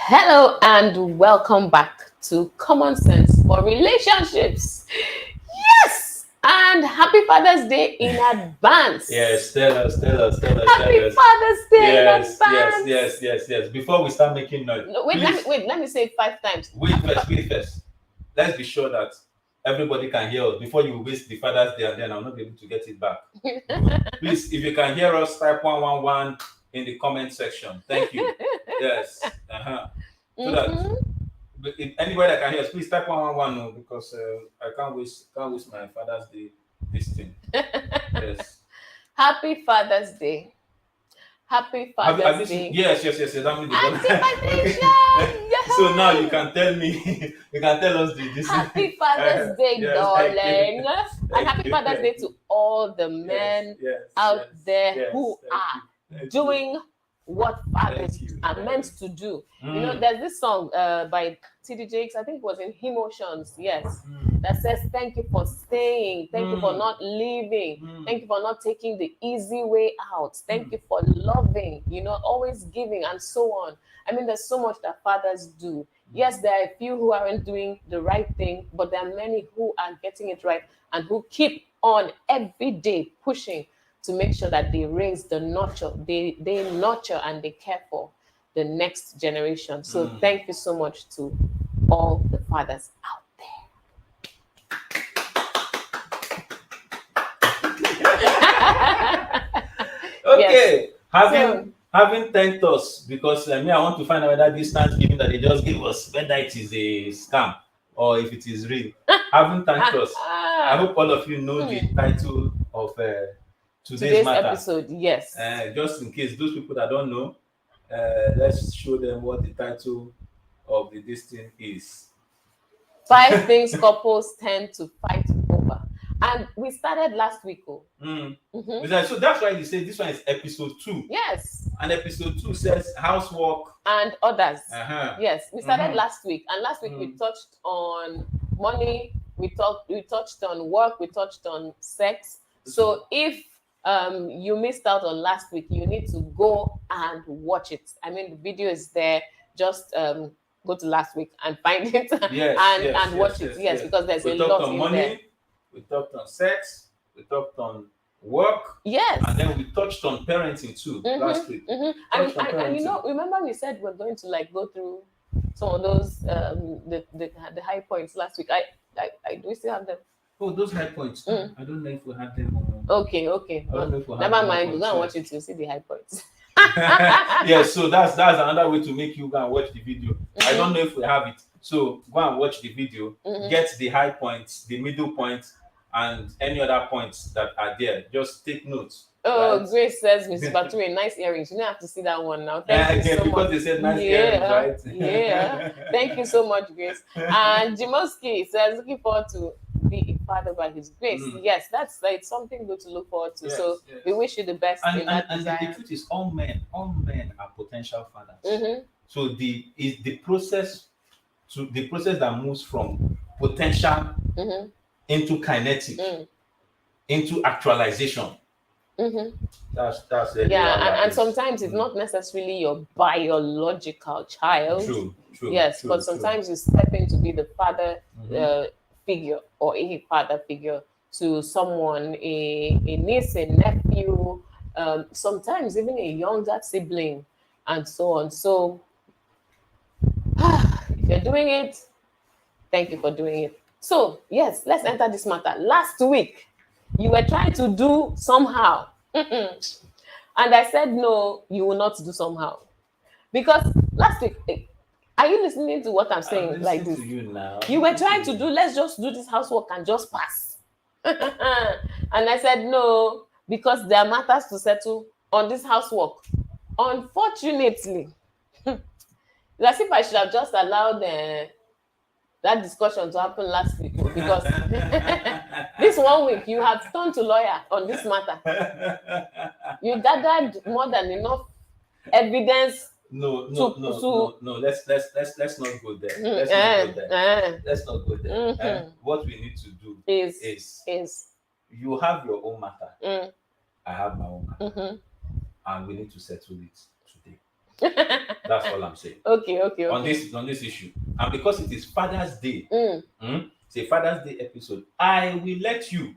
Hello and welcome back to Common Sense for Relationships. Yes! And happy Father's Day in advance. Yes, tell us, tell us, tell us, Happy tell us. Father's Day in Yes, yes, advance. yes, yes, yes. Before we start making noise, No, wait, please let me say it 5 times. wait first, wait first. Let's be sure that everybody can hear us before you waste the Father's Day and then I'll not be able to get it back. Good. Please, if you can hear us, type 111 in the comment section. Thank you. Yes. So that if anybody that can hear us, please type 111 no, because I can't waste my Father's Day this thing. Yes. Happy Father's Day. Happy Have you Father's seen? Day. Yes. That means the Activation! okay. So now you Yay! can tell me, you can tell us this. Happy Father's Day, Yes, thank you. darling. And Thank happy you. Father's Day Thank to you. all the Yes, men yes, out yes, there yes. who Thank are you. Thank you. doing what fathers Thank you. are meant to do. You know, Mm. there's this song by TD Jakes, I think it was in Emotions, yes, Mm. that says, "Thank you for staying. Thank you for Mm. not leaving. Thank Mm. you for not taking the easy way out. Thank Mm. you for loving, always giving," and so on. I mean, there's so much that fathers do. Yes, there are a few who aren't doing the right thing, but there are many who are getting it right and who keep on every day pushing to make sure that they raise the nurture, they nurture and they care for the next generation. So Mm. thank you so much to all the fathers out there. Yes. Okay. So Having thanked us because me, I want to find out whether this Thanksgiving that they just gave us, whether it is a scam or if it is real. Having thanked us, I hope all of you know the title of today's today's matter. episode, yes. Just in case those people that don't know, let's show them what the title of this thing is. 5 things couples tend to fight over. And we started last week. Oh. Mm. Mm-hmm. So that's why they say this one is episode 2. Yes. And episode 2 says housework And others. Uh-huh. Yes, we started Mhm. last week, and last week we touched on money, we touched on work, we touched on sex. So if you missed out on last week, you need to go and watch it. I mean, the video is there. Just go to last week and find it and watch it. Yes, because there's We a talked lot on in there. money, we talked on sex, we talked on work, Yes. and then we touched on parenting too last week. And remember we said we're going to like go through some of those the high points last week. I do we still have them? Oh, those high points. I don't know if we had them. Okay. I don't know if we had Never them mind. on Go and watch set. it. You'll see the high points. Yes, so that's another way to make you go and watch the video. I don't know if we have it. So go and watch the video, get the high points, the middle points, and any other points that are there. Just take notes. Oh, right? Grace says, Miss Bature, nice earrings. You don't have to see that one now. Thank you so because much. they said nice earrings, right? Yeah. Thank you so much, Grace. And Jimoski says, looking forward to be a father by his grace. Yes, that's like something good to look forward to. Yes, so yes. we wish you the best in that desire. And the truth is, all men are potential fathers. So the process that moves from potential into kinetic into actualization. That's really and sometimes it's not necessarily your biological child. True. Yes, but sometimes you step in to be the father figure or a father figure to someone, a niece, a nephew, sometimes even a younger sibling, and so on. So if you're doing it, thank you for doing it. So yes, let's enter this matter. Last week, you were trying to do somehow. And I said, no, you will not do somehow. Because last week, are you listening to what I'm saying? Like this. To you now. You were trying to do, let's just do this housework and just pass. And I said, no, because there are matters to settle on this housework. Unfortunately, it's as if I should have just allowed that discussion to happen last week, because this 1 week you have turned to lawyer on this matter. You gathered more than enough evidence. No. Let's not go there. Let's not go there. What we need to do is you have your own matter. I have my own matter, and we need to settle it today. That's all I'm saying. Okay. On this issue. And because it is Father's Day, it's a Father's Day episode, I will let you,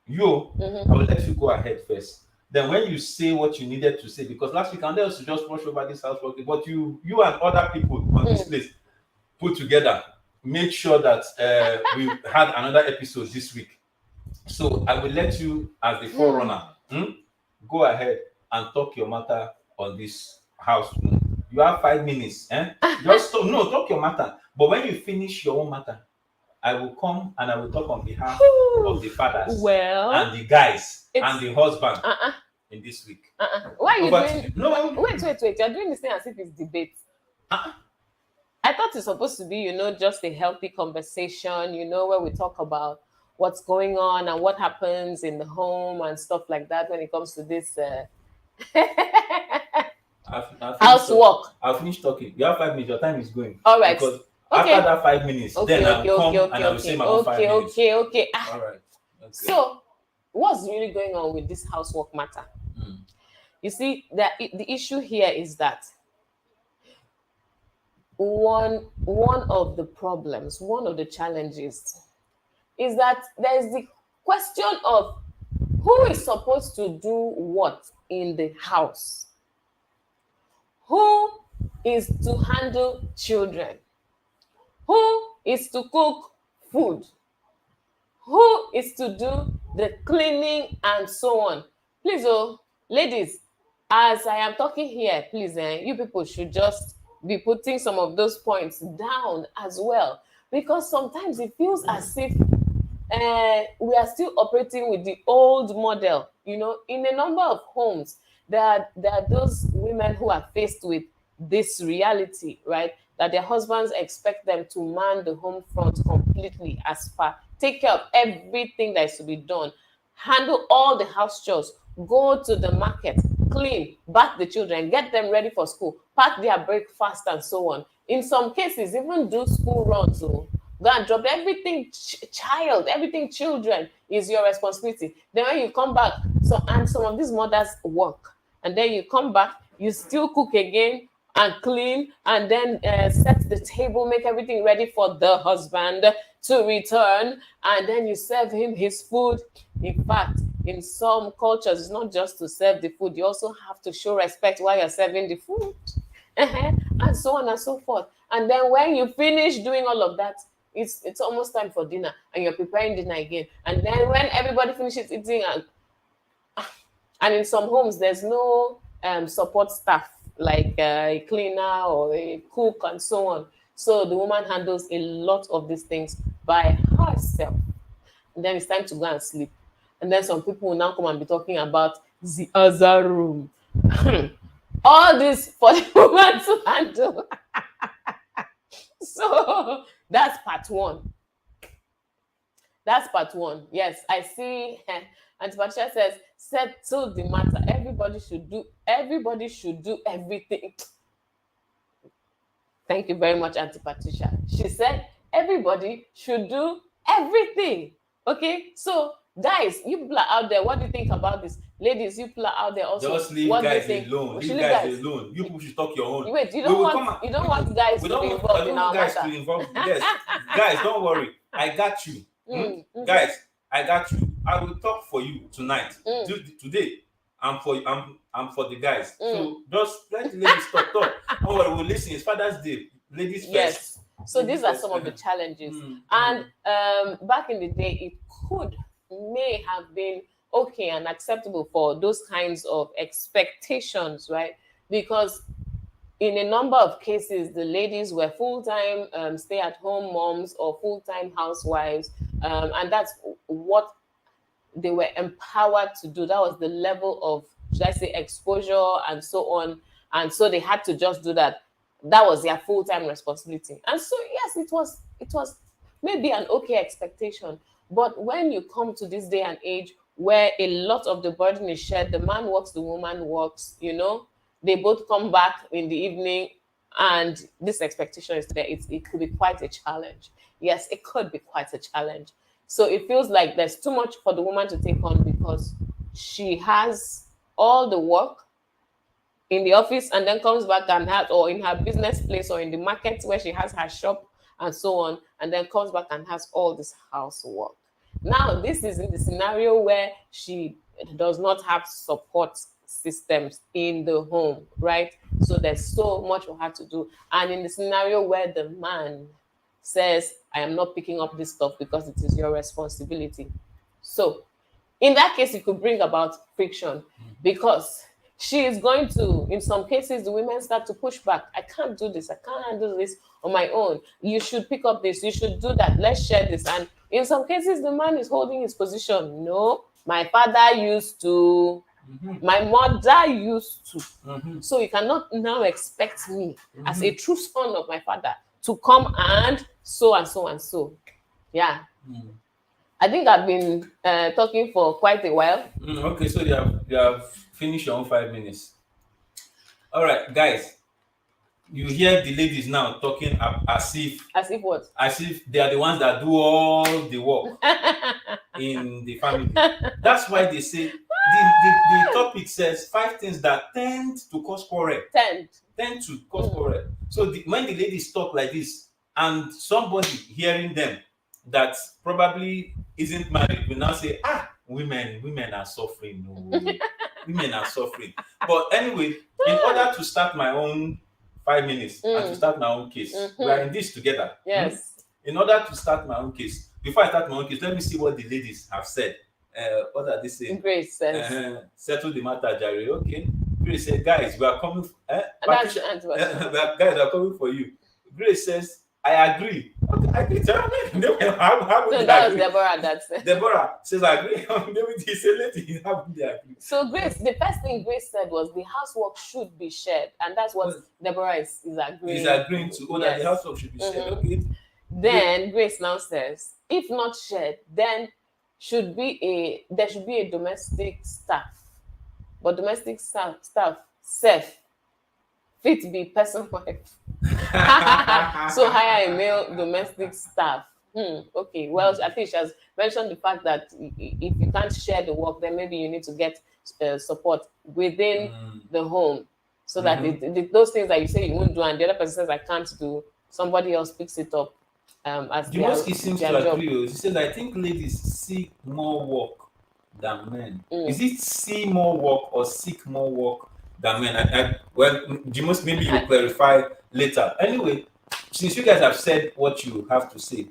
I will let you go ahead first. Then when you say what you needed to say, because last week I wanted us to just rush over this housework, but you and other people on this place put together, make sure that we had another episode this week. So I will let you, as the forerunner, go ahead and talk your matter on this house. You have 5 minutes. Just talk your matter. But when you finish your own matter, I will come and I will talk on behalf of the fathers and the guys and the husband in this week. Why are you doing? No. Wait. You're doing this thing as if it's debate. I thought it's supposed to be, just a healthy conversation, where we talk about what's going on and what happens in the home and stuff like that when it comes to this housework. I'll finish talking. You have 5 minutes. Your time is going. All right. Because after that 5 minutes, then I'll come and I will say my own 5 minutes. Okay. All right. Okay. So, what's really going on with this housework matter? You see, the issue here is that one of the problems, one of the challenges is that there's the question of who is supposed to do what in the house. Who is to handle children? Who is to cook food? Who is to do the cleaning and so on? Please, ladies, as I am talking here, please, you people should just be putting some of those points down as well, because sometimes it feels as if we are still operating with the old model. In a number of homes, there are those women who are faced with this reality, right? That their husbands expect them to man the home front completely, as far take care of everything that is to be done, handle all the house chores, go to the market, clean, bath the children, get them ready for school, pack their breakfast and so on. In some cases, even do school runs. Go and drop everything. Everything children is your responsibility. Then when you come back, some of these mothers work, and then you come back, you still cook again and clean, and then set the table, make everything ready for the husband to return, and then you serve him his food. In fact, in some cultures, it's not just to serve the food, you also have to show respect while you're serving the food, and so on and so forth. And then when you finish doing all of that, it's almost time for dinner, and you're preparing dinner again. And then when everybody finishes eating, and in some homes, there's no support staff, like a cleaner or a cook and so on. So the woman handles a lot of these things by herself. And then it's time to go and sleep. And then some people will now come and be talking about the other room. All this for the woman to handle. So that's part one. Yes, I see. And Patricia says, settle the matter. Everybody should do everything. Thank you very much, Auntie Patricia. She said everybody should do everything. Okay, so guys, you people are out there. What do you think about this? Ladies, you people are out there also. Just leave guys alone. Leave guys alone. You people should talk your own. Wait, you don't want guys to be involved in our matter. Yes, guys, don't worry. I got you. Guys, I got you. I will talk for you tonight. Today, I'm for the guys. So just let the ladies talk. Don't worry, we'll listen. It's Father's Day. Ladies first. Yes. So these are some of the challenges. And back in the day, it may have been okay and acceptable for those kinds of expectations, right? Because in a number of cases, the ladies were full-time stay-at-home moms or full-time housewives, and that's what they were empowered to do. That was the level of, should I say, exposure and so on. And so they had to just do that. That was their full-time responsibility. And so, yes, it was maybe an okay expectation. But when you come to this day and age where a lot of the burden is shared, the man works, the woman works, they both come back in the evening, and this expectation is there. It could be quite a challenge. Yes, it could be quite a challenge. So it feels like there's too much for the woman to take on because she has all the work, in the office and then comes back and has, or in her business place or in the market where she has her shop and so on, and then comes back and has all this housework. Now, this is in the scenario where she does not have support systems in the home, right? So there's so much for her to do. And in the scenario where the man says, I am not picking up this stuff because it is your responsibility. So in that case, it could bring about friction because she is going to, in some cases, the women start to push back. I can't do this. I can't handle this on my own. You should pick up this. You should do that. Let's share this. And in some cases, the man is holding his position. No, my father used to, my mother used to. So you cannot now expect me as a true son of my father to come and so and so and so. Yeah. I think I've been talking for quite a while. Okay, so you have finished your own 5 minutes. All right, guys. You hear the ladies now talking as if what? As if they are the ones that do all the work in the family. That's why they say the topic says 5 things that tend to cause quarrel. Tend to cause quarrel. So when the ladies talk like this, and somebody hearing them that probably isn't married will now say, women are suffering. No. Women are suffering. But anyway, in order to start my own 5 minutes and to start my own case, we are in this together. Yes. In order to start my own case, before I start my own case, let me see what the ladies have said. What are they saying? Grace says, settle the matter, Jerry. Okay. Grace said, guys, we are coming. That's the answer. Guys are coming for you. Grace says, I agree. Okay, I agree. How So that was Deborah that said. Deborah says, I agree. How would they agree? So Grace, the first thing Grace said was the housework should be shared, and that's what Deborah is agreeing. He's agreeing to that the housework should be shared. Okay. Then Grace now says, if not shared, then there should be a domestic staff, but domestic staff self fit be person wife. So hire a male domestic staff. Okay, well, I think she has mentioned the fact that if you can't share the work, then maybe you need to get support within the home, so that those things that you say you won't do and the other person says I can't do, somebody else picks it up as the most he seems to agree. He says, I think ladies see more work than men. Is it see more work or seek more work than men? Well, Jimos, maybe you clarify later. Anyway, since you guys have said what you have to say,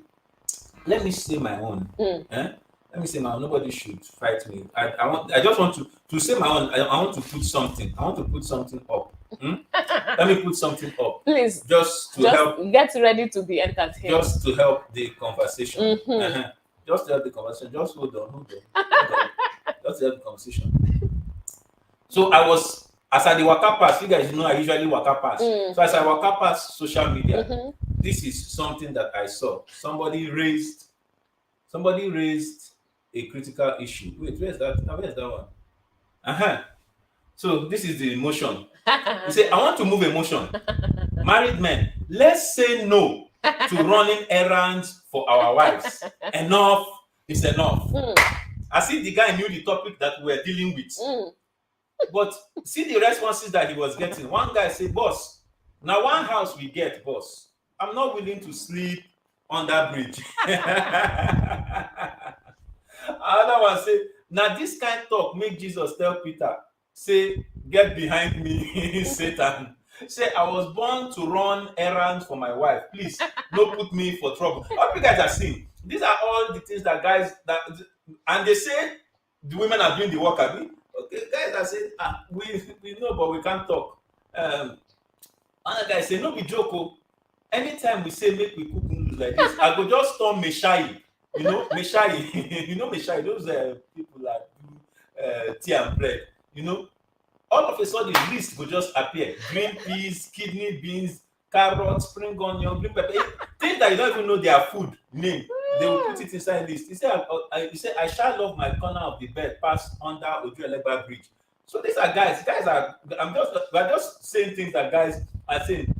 let me say my own. Let me say my own. Nobody should fight me. I just want to say my own. I want to put something. I want to put something up. Let me put something up. Please. Just to help. Get ready to be entertained. Just to help the conversation. Just to help the conversation. Just hold on. Just to help the conversation. So I was, as I the waka pass, you guys know I usually waka pass. So as I waka pass social media, this is something that I saw. Somebody raised a critical issue. Wait, where's that? Where's that one? So this is the emotion. You say, I want to move emotion. Married men, let's say no to running errands for our wives. Enough is enough. As if the guy knew the topic that we're dealing with. But see the responses that he was getting. One guy said, boss, now one house we get, boss. I'm not willing to sleep on that bridge. Another one say, now this kind of talk make Jesus tell Peter, say, get behind me, Satan. Say, I was born to run errands for my wife. Please, don't put me for trouble. All you guys are seeing, these are all the things that guys, and they say the women are doing the work, abi? Okay, guys are saying, we know, but we can't talk. Another guy say, no be joke. Anytime we say make we cook noodles like this, I go just turn Meshai. You know, Meshai. You know Meshai, those people that do tea and bread. You know, all of a sudden the list will just appear. Green peas, kidney beans, carrots, spring onion, green pepper. Things that you don't even know their food name. They will put it inside list. He said, I shall love my corner of the bed pass under Ojuelegba Bridge. So these are guys. We're just saying things that guys are saying.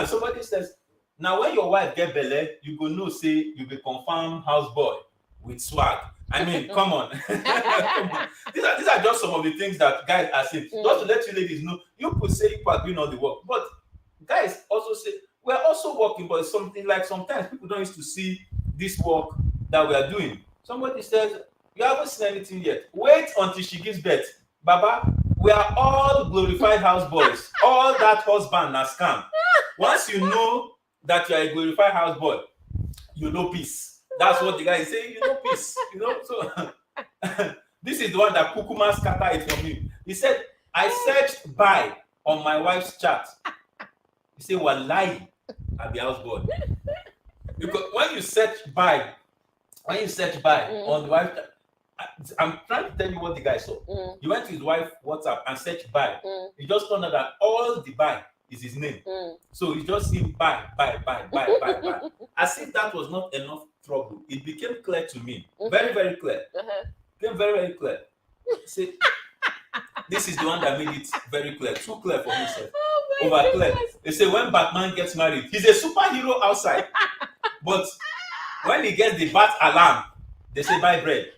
Somebody says, now when your wife get belle, you go know say you be confirmed houseboy. with swag. I mean, come on. Come on. These are just some of the things that guys are saying. Just to let you ladies know, you could say you are doing all the work, but guys also say we're also working, but it's something like sometimes people don't used to see this work that we are doing. Somebody says, you haven't seen anything yet. Wait until she gives birth. Baba, we are all glorified houseboys. All that husband na scam. Once you know that you are a glorified houseboy, you know peace. That's what the guy is saying, you know peace. You know, so this is the one that Kukuma scattered it for me. He said, I searched by on my wife's chat. He said, wallahi, I be houseboy. Because when you search by on the wife, I'm trying to tell you what the guy saw. He went to his wife WhatsApp and searched by. He just found out that all the by is his name. So he just seen by. As if that was not enough trouble, it became clear to me, very, very clear. Became very, very clear. See, this is the one that made it very clear, too clear for himself. Over clear. They say when Batman gets married, he's a superhero outside, but when he gets the bat alarm, they say buy bread.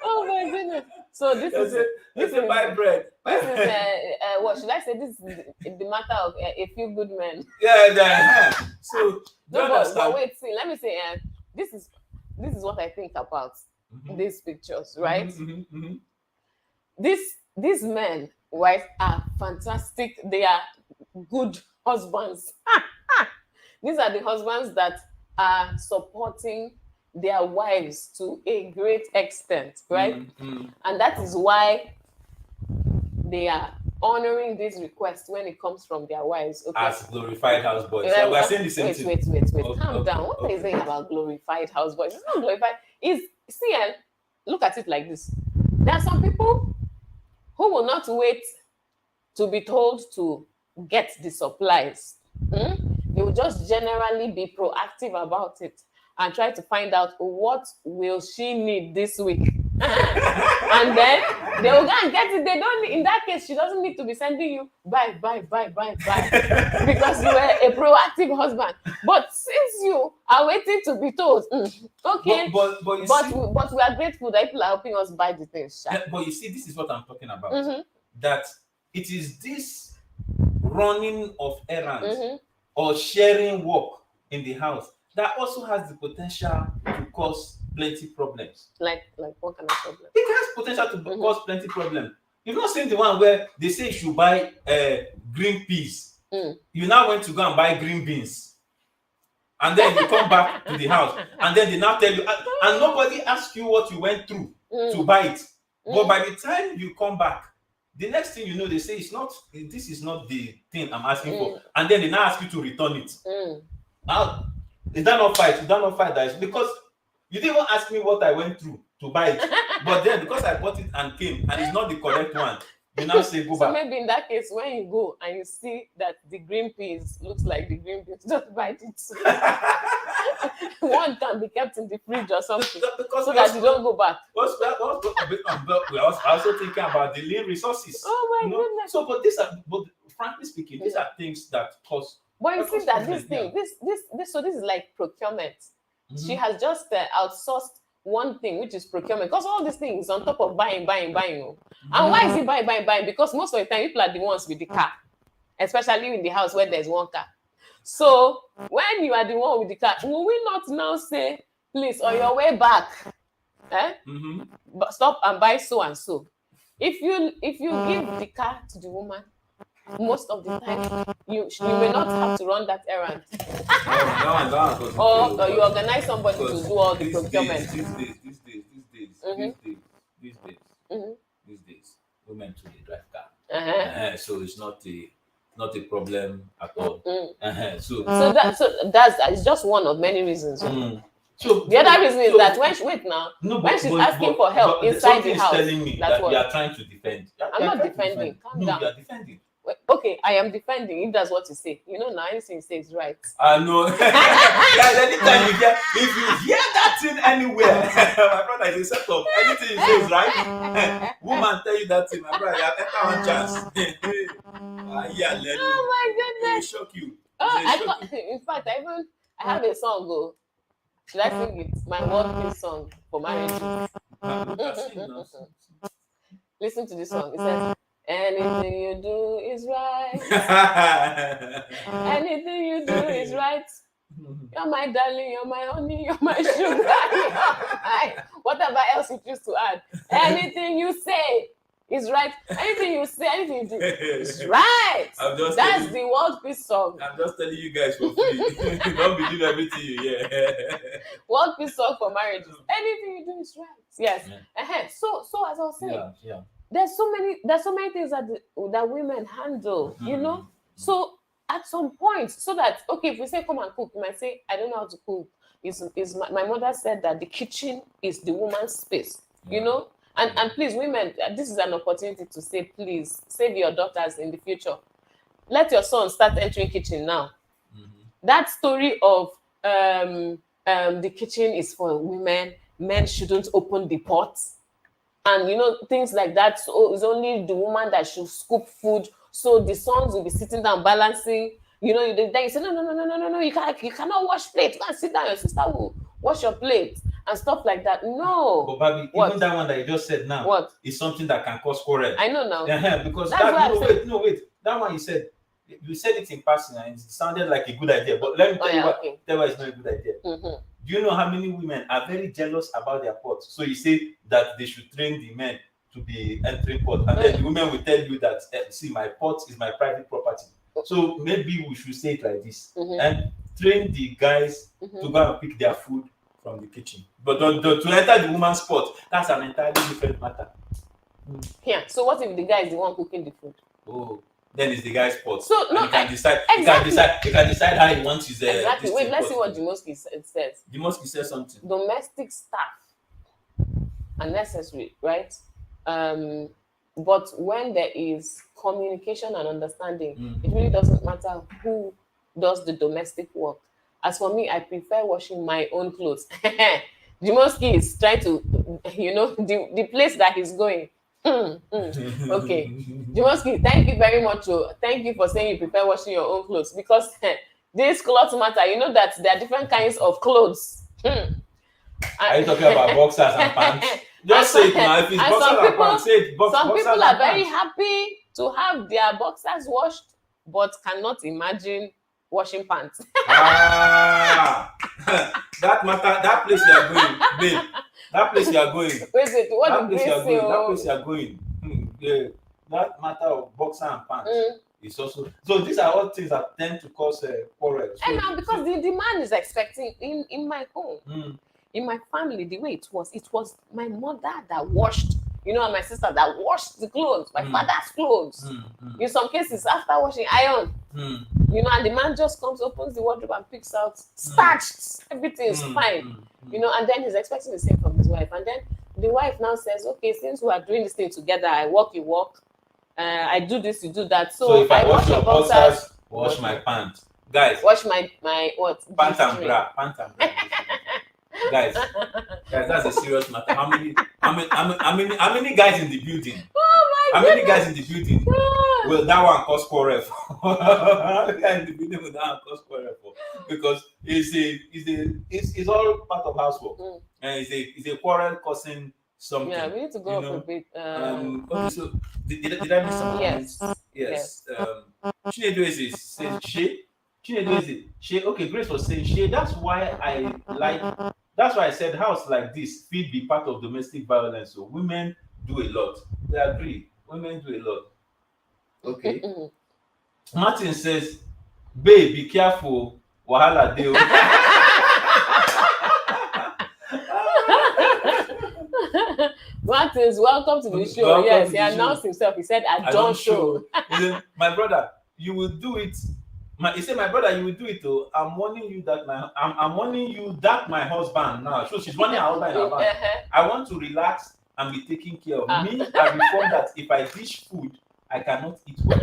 Oh my goodness. So this is buy bread. This is what should I say? This is the matter of a few good men. Yeah. So no, but wait, see, let me say, this is what I think about these pictures, right? These men, right, are fantastic. They are good husbands. These are the husbands that are supporting their wives to a great extent, right? And that is why they are honoring this request when it comes from their wives. Okay? As glorified houseboys. So we're saying the same thing. Wait. Calm down. What are you saying about glorified houseboys? It's not glorified. Look at it like this. There are some people who will not wait to be told to get the supplies. They will just generally be proactive about it and try to find out what will she need this week. And then they will go and get it. They don't. In that case, she doesn't need to be sending you buy because you were a proactive husband. But since you are waiting to be told, okay, but we are grateful that people are helping us buy the things. Yeah, but you see, this is what I'm talking about. That it is this running of errands or sharing work in the house that also has the potential to cause plenty problems. Like what kind of problem? It has potential to cause plenty problems. You've not seen the one where they say you should buy green peas. You now went to go and buy green beans. And then you come back to the house and then they now tell you, and nobody asks you what you went through to buy it. But by the time you come back, the next thing you know, they say this is not the thing I'm asking for. And then they now ask you to return it. Now, is that not fight? Is that not fight? That is because you didn't even ask me what I went through to buy it. But then because I bought it and came and it's not the correct one, you now say go back. So maybe in that case, when you go and you see that the green peas looks like the green peas, just buy it. One can be kept in the fridge or something so that you don't go back. We're also thinking about the lean resources. Oh my goodness. So, but frankly speaking, these are things that cause. But you see that this is like procurement. She has just outsourced one thing, which is procurement, because all these things on top of buying. And why is it buying? Because most of the time people are the ones with the car, especially in the house where there's one car. So when you are the one with the car, will we not now say, please, on your way back, stop and buy so and so? If you give the car to the woman, most of the time you may not have to run that errand. Or you organize somebody to do all the procurement. These days, women too they drive car. So it's not a problem at all. So that's just one of many reasons. So the other reason is that when she's asking for help inside the house, telling me that you are trying to defend. I'm not defending. Calm down. You are defending. Okay, I am defending if that's what you say. You know, now anything you say is right. I know. Guys, anytime if you hear that thing anywhere, my brother is a setup. Anything you say is right. Woman tell you that thing, my brother, you have one chance. Oh my goodness. It will shock you. In fact, I have a song. Go. Should I sing it? My world peace song for marriages. Listen to this song. It says, anything you do is right. Anything you do is right. You're my darling, you're my honey, you're my sugar, you're my whatever else you choose to add. Anything you say is right. Anything you say, anything you do is right. That's the world peace song. I'm just telling you guys for free. Don't believe everything you hear. World peace song for marriages. Anything you do is right. Yes. Yeah. So as I was saying, there's so many things that women handle, you know. So at some point, so that if we say come and cook, you might say I don't know how to cook. My mother said that the kitchen is the woman's space, you know. And please, women, this is an opportunity to say, please save your daughters in the future. Let your son start entering kitchen now. That story of the kitchen is for women, men shouldn't open the pot, and you know, things like that. So it's only the woman that should scoop food. So the sons will be sitting down balancing. You know, then you say no. You cannot wash plate. You can't sit down. Your sister will wash your plate and stuff like that. No. But Babi, even that one that you just said now is something that can cause quarrel. I know now. Because wait. That one you said it in passing and it sounded like a good idea. But let me tell you why it's not a good idea. Do you know how many women are very jealous about their pots? So you say that they should train the men to be entering pot, and then the women will tell you that see, my pot is my private property. So maybe we should say it like this and train the guys to go and pick their food from the kitchen. But to enter the woman's pot, that's an entirely different matter. Yeah. So what if the guy is the one cooking the food? Oh, then it's the guy's pot. So no, he can decide. Exactly. He can decide how he wants his. Exactly. Wait, let's see what Jimoski says. Jimoski says something. Domestic staff are necessary, right? But when there is communication and understanding, it really doesn't matter who does the domestic work. As for me, I prefer washing my own clothes. Jimoski is trying to, you know, the place that he's going. Okay. Jimoski, thank you very much. Thank you for saying you prefer washing your own clothes, because this clothes matter. You know that there are different kinds of clothes. Are you talking about boxers and pants? Just say it now. If it's boxers and pants, say it. Some people are very happy to have their boxers washed, but cannot imagine washing pants. That place you are going, babe. That place you are going. Wait, what did they say? That place you are going. That matter of boxer and pants is also. So these are all things that tend to cause quarrels. And now, because the man is expecting in my home, in my family, the way it was my mother that washed, you know, and my sister that washed the clothes, my father's clothes. In some cases, after washing, iron. You know, and the man just comes, opens the wardrobe and picks out starched. Everything is fine. You know, and then he's expecting the same from his wife. And then the wife now says, okay, since we are doing this thing together, I walk, you walk. I do this, you do that. So if I wash your boxers, wash my pants. Guys. Wash my what? Pants and bra. Guys, that's a serious matter. How many guys in the building? Oh my How many guys in the building will that one cause quarrel for? How many guys in the building will that one cause quarrel for? Because it's all part of housework. And it's a quarrel causing something. Yeah, we need to go up a bit. So did I miss something? Yes. Chinedu says she. Okay, Grace was saying she. That's why I said house like this feed be part of domestic violence. So women do a lot. They agree. Women do a lot. Okay. Martin says, babe, be careful. Wahala deal. Martins, welcome to the show. Yes, he announced himself. He said, I don't show. My brother, you will do it. He said, my brother, you will do it though. I'm warning you that my husband now. So she's warning her husband in advance. I want to relax and be taken care of. Me, I reform that if I dish food, I cannot eat well.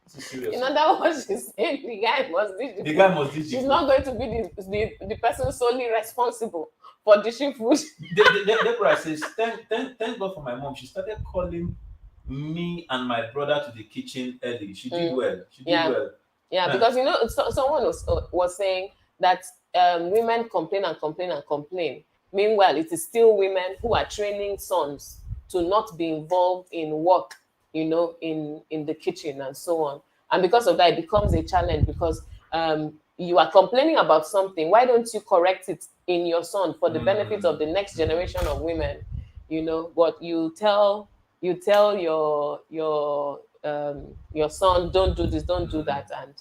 This is serious. In other words, she's saying the guy must dish the food. She's not going to be the person solely responsible for dishing food. Deborah says, thank God for my mom. She started calling me and my brother to the kitchen early. She did well. She did Yeah. well. Yeah, because someone was saying that women complain and complain and complain. Meanwhile, it is still women who are training sons to not be involved in work, in the kitchen and so on. And because of that, it becomes a challenge because you are complaining about something. Why don't you correct it in your son for the benefit of the next generation of women? But you tell your son, don't do this, don't do that, and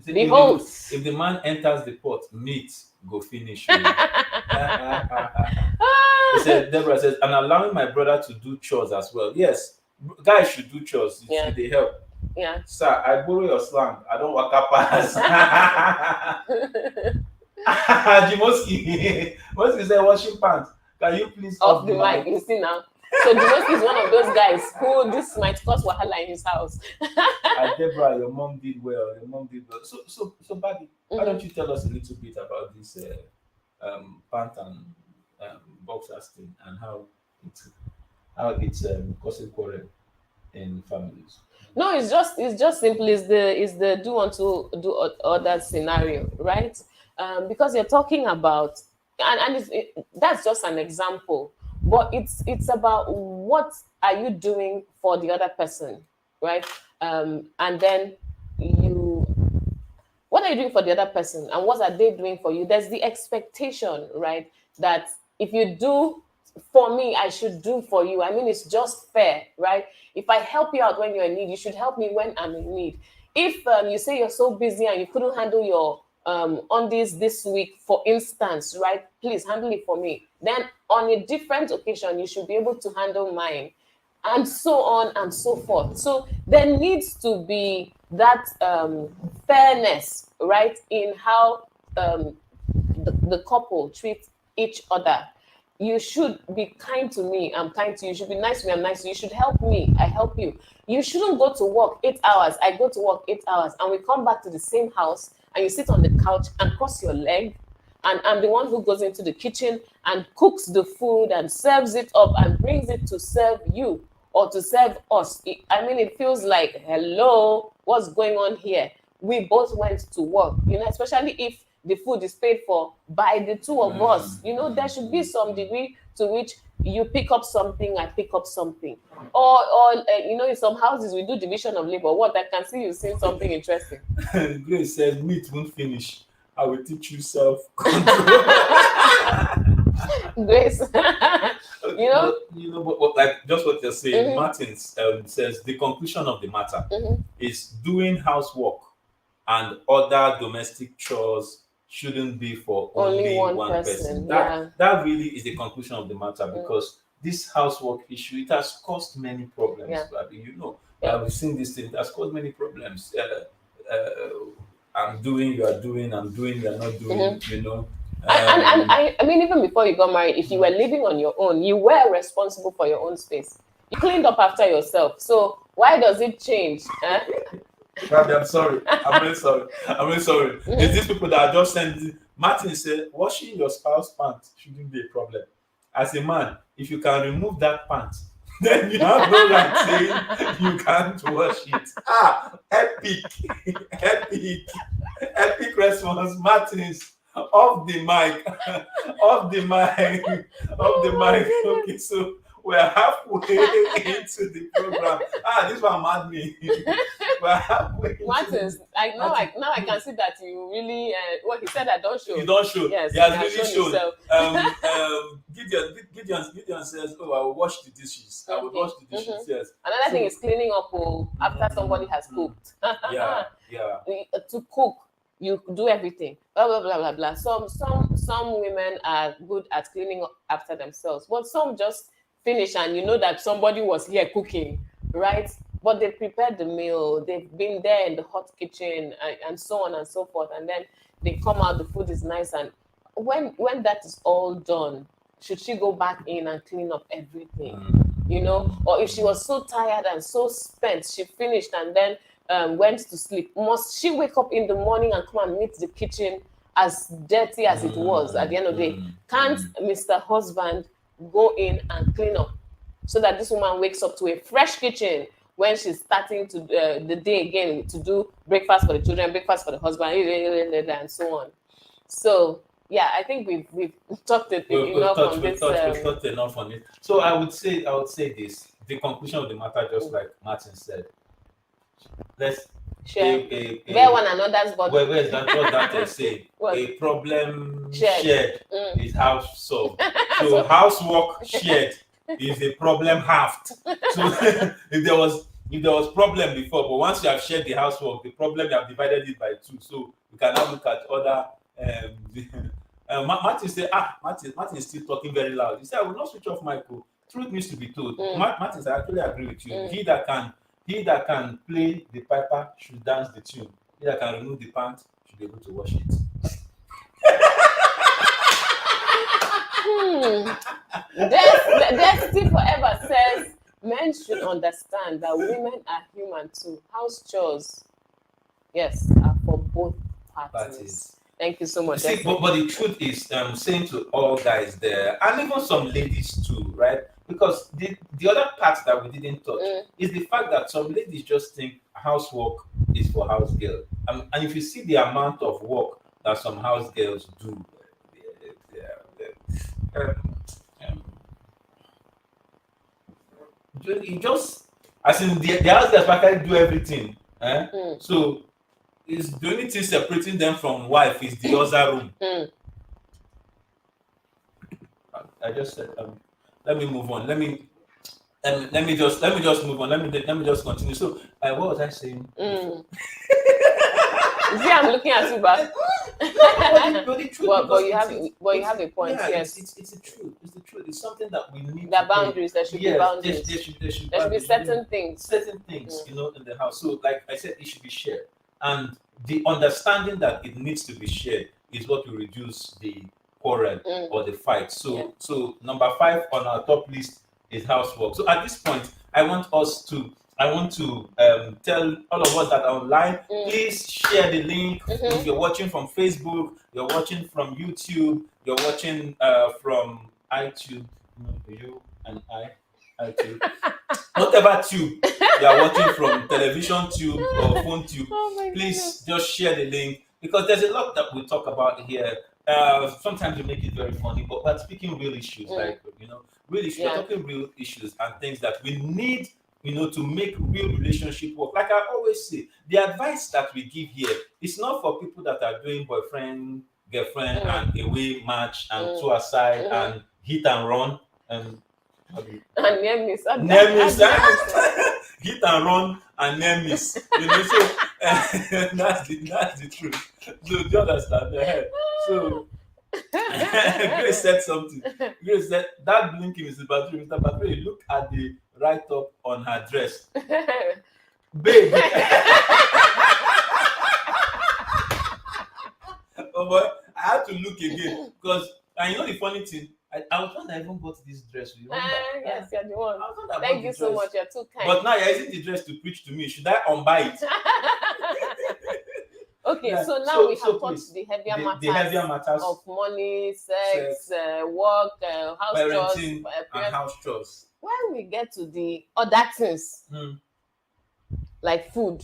See, behold. if the man enters the pot, meat go finish. You. He said, Deborah says, and allowing my brother to do chores as well. Yes, guys should do chores. Yeah. They help. Yeah. Sir, I borrow your slang. I don't work up pass. Jimoski. Moski said, washing pants. Can you please Off the mic? You see now. So Jimoski is one of those guys who this might cause wahala in his house. Deborah, your mom did well. Your mom did well. So Buddy, why don't you tell us a little bit about this pant and boxers thing and how it's causing quarrel in families? No, it's just simply is the do unto do other scenario, right? Because you're talking about, and that's just an example, but it's about what are you doing for the other person, right? And then you what are you doing for the other person and what are they doing for you? There's the expectation, right, that if you do for me, I should do for you. I mean, it's just fair, right? If I help you out when you're in need, you should help me when I'm in need. If you say you're so busy and you couldn't handle your on this week, for instance, right, please handle it for me. Then on a different occasion, you should be able to handle mine, and so on and so forth. So there needs to be that fairness, right, in how the couple treats each other. You should be kind to me, I'm kind to you. You should be nice to me, I'm nice to you. You should help me, I help you. You shouldn't go to work 8 hours, I go to work 8 hours, and we come back to the same house and you sit on the couch and cross your leg, and I'm the one who goes into the kitchen and cooks the food and serves it up and brings it to serve you or to serve us. I mean, it feels like, hello, what's going on here? We both went to work, especially if the food is paid for by the two of us. There should be some degree to which you pick up something, I pick up something. Or in some houses we do division of labor. What, I can see you saying something interesting. Grace said, meat won't finish. I will teach you self-control. Grace. But like just what you're saying, Martins says the conclusion of the matter is doing housework and other domestic chores shouldn't be for only one person. That really is the conclusion of the matter, because this housework issue, it has caused many problems. We've seen this thing, it has caused many problems. I'm doing, you are doing, I'm doing, you're not doing, I mean, even before you got married, if you were living on your own, you were responsible for your own space. You cleaned up after yourself. So why does it change? I'm sorry. I'm really sorry. It's these people that are just sending. Martin said, washing your spouse's pants shouldn't be a problem. As a man, if you can remove that pant, then you have no right saying you can't wash it. Epic response, Martins. Off the mic. Okay, so we're halfway into the program. This one mad me. We're halfway. Martins, now I can see that you really. What he said, I don't show. You don't show. Yes, he has really shown. Gideon says, "Oh, I will wash the dishes. I will wash the dishes." Yes. Another thing is cleaning up after somebody has cooked. Yeah. To cook, you do everything. Blah blah blah blah blah. Some women are good at cleaning up after themselves, but some just finish and that somebody was here cooking, right? But they prepared the meal, they've been there in the hot kitchen, and so on and so forth, and then they come out, the food is nice, and when that is all done, should she go back in and clean up everything? Or if she was so tired and so spent, she finished and then went to sleep, must she wake up in the morning and come and meet the kitchen as dirty as it was at the end of the day? Can't Mr. Husband go in and clean up? so that this woman wakes up to a fresh kitchen when she's starting to the day again, to do breakfast for the children, breakfast for the husband, and so on. So yeah, I think we've talked enough on this. We've talked enough on it. So I would say this. The conclusion of the matter, just like Martin said, let's share, bear one another's burden. Where's that? What's that say? What? A problem Shared. shared is house solved. So housework shared is a problem halved. So if there was problem before, but once you have shared the housework, the problem you have divided it by 2. So we can now look at other. Martin said, Martin is still talking very loud. He said, I will not switch off my code. Truth needs to be told. Martin said, I actually agree with you. He that can play the piper should dance the tune. He that can remove the pant should be able to wash it. Destiny Forever says men should understand that women are human too. House chores, yes, are for both parties. Thank you so much. See, but the truth is, saying to all guys there, and even some ladies too, right? Because the other part that we didn't touch is the fact that some ladies just think housework is for house girls. And if you see the amount of work that some house girls do, you just, as in the house girls practically do everything. So is the only thing separating them from wife is the other room. I just said, let me move on. Let me just move on. Let me just continue. So, what was I saying? See, I'm looking at you back. But you have a point. Yeah, yes, it's the truth. It's the truth. It's something that we need. The boundaries. There should be boundaries. There should be certain things. Certain things, in the house. So, like I said, it should be shared, and the understanding that it needs to be shared is what will reduce the quarrel or the fight. So, number 5 on our top list is housework. So, at this point, I want to tell all of us that are online, please share the link. If you're watching from Facebook, you're watching from YouTube, you're watching from iTunes, you and iTunes, whatever tube you are watching from, television tube or phone tube, please just share the link, because there's a lot that we talk about here. Sometimes we make it very funny, but speaking real issues, like real issues, we're talking real issues and things that we need, to make real relationship work. Like I always say, the advice that we give here is not for people that are doing boyfriend, girlfriend, and away match and two aside and hit and run and near miss. Hit and run and near miss. So that's the truth. So do you understand? So Grace said something. Grace said that blinking is Bature. Mr. Bature, look at the write-up on her dress. Babe. Oh boy, I had to look again because, and the funny thing, I was one that even bought this dress. You remember? Yes, you're the one. Thank you so much. You're too kind. But now you're using the dress to preach to me. Should I unbuy it? Okay, so now we have touched the heavier matters of money, sex, work, house chores, and house chores. When we get to the other things, like food,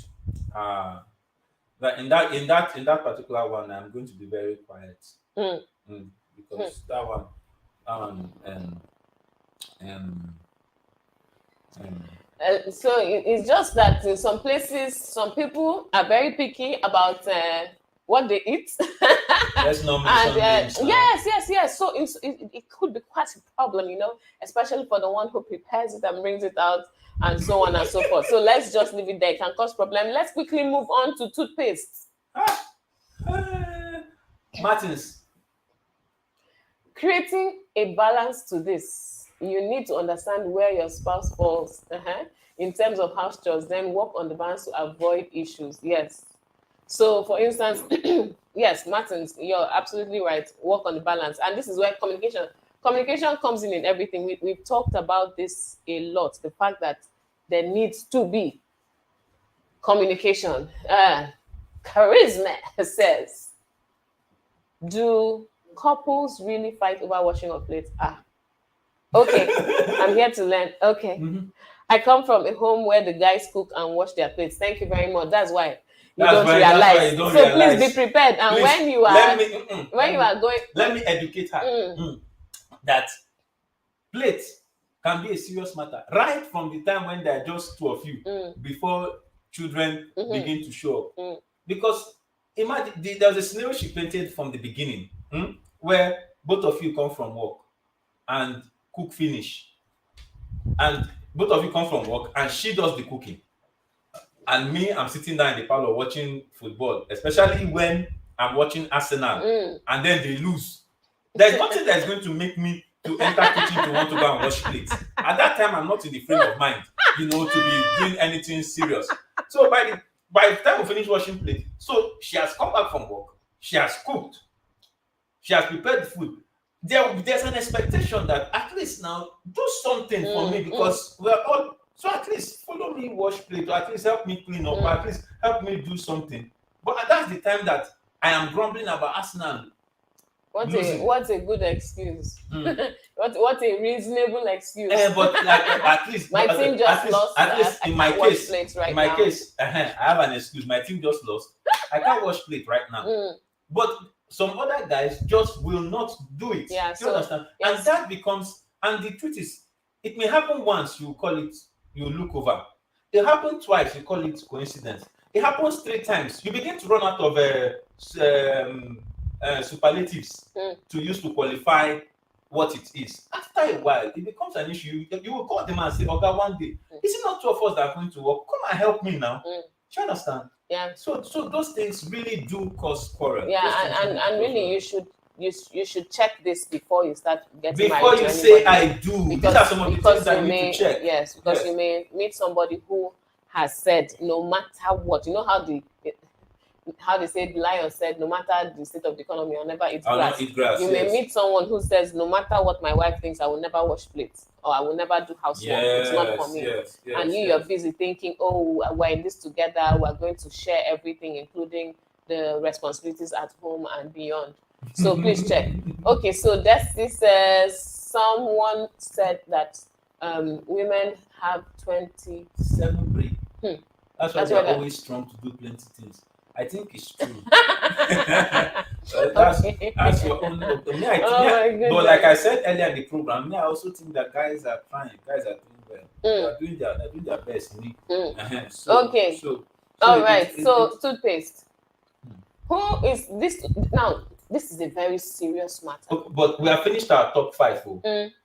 that in that particular one, I'm going to be very quiet because that one. So it's just that in some places, some people are very picky about what they eat. Let's not mention names. Yes. So it could be quite a problem, especially for the one who prepares it and brings it out, and so on and so forth. So let's just leave it there. It can cause problem. Let's quickly move on to toothpaste. Martins. Creating a balance to this, you need to understand where your spouse falls in terms of house chores, then work on the balance to avoid issues. Yes. So, for instance, yes, Martins, you're absolutely right. Work on the balance. And this is where communication comes in everything. We've talked about this a lot. The fact that there needs to be communication. Charisma says, do couples really fight over washing of plates? Okay, I'm here to learn. Okay. Mhm. I come from a home where the guys cook and wash their plates. Thank you very much. That's why you That's don't why. That's why realize. you don't So please be realize. prepared. And Please when you let are me. when you are going let me educate her. mm, That plate can be a serious matter right from the time when there are just two of you mm, before children mhm, begin to show up. mm, Because imagine there was a scenario she painted from the beginning, where both of you come from work and cook finish, and both of you come from work and she does the cooking, and me, I'm sitting down in the parlor watching football, especially when I'm watching Arsenal mm. and then they lose. There's nothing that's going to make me to enter kitchen to want to go and wash plates. At that time, I'm not in the frame of mind, to be doing anything serious. So by the time we finish washing plates, so she has come back from work, she has cooked, she has prepared the food. There's an expectation that at least now do something for me, because we are all, so at least follow me wash plate, or at least help me clean up, or at least help me do something. But that's the time that I am grumbling about Arsenal losing. What's a good excuse? Mm. What a reasonable excuse. But like at least My team just lost. At least I in my can't wash case, plates right in my now. case, I have an excuse. My team just lost. I can't wash plate right now. But some other guys just will not do it. Yeah, You understand? yes. And that becomes, and the truth is, it may happen once, you call it, you look over. It happened twice, you call it coincidence. It happens 3 times, you begin to run out of superlatives to use to qualify what it is. After a while, it becomes an issue. You will call them and say, "Oga, one day, is it not two of us that are going to work? Come and help me now." Do you understand? Yeah. So those things really do cause quarrel. Yeah, and really you should check this before you start getting married before to you anybody. say I do. These are some of the things that you may, need to check. Yes, because you may meet somebody who has said no matter what. You know how they say the lion said, no matter the state of the economy, I'll never eat I'll grass. not eat grass. You may meet someone who says, no matter what my wife thinks, I will never wash plates or I will never do housework. It's not for me. And you're busy thinking, oh, we're in this together. We're going to share everything, including the responsibilities at home and beyond. So please check. Okay, so this says someone said that women have 27 brain. That's why they're always strong to do plenty things. I think it's true. That's your own opinion. But like I said earlier in the program, I also think that guys are trying. Guys are doing well. They're doing their best. Okay. So all right. So toothpaste. Who is this now? This is a very serious matter. But we have finished our top 5.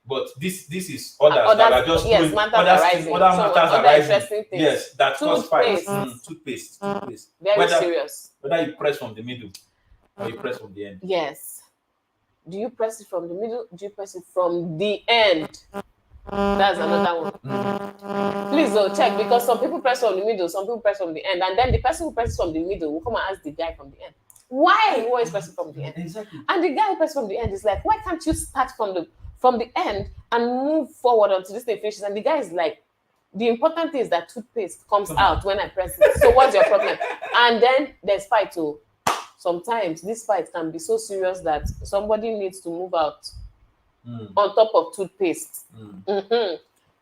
But this is others that are just yes, matters arising. Yes, that cause fight. Toothpaste. Very serious. Whether you press from the middle or you press from the end. Yes. Do you press it from the middle? Do you press it from the end? That's another one. Please check, because some people press from the middle, some people press from the end, and then the person who presses from the middle will come and ask the guy from the end, why you always pressing from the end? Exactly. And the guy who presses from the end is like, why can't you start from the end and move forward until this thing finishes? And the guy is like, the important thing is that toothpaste comes out when I press it. So what's your problem? And then there's fight too. Sometimes this fight can be so serious that somebody needs to move out on top of toothpaste.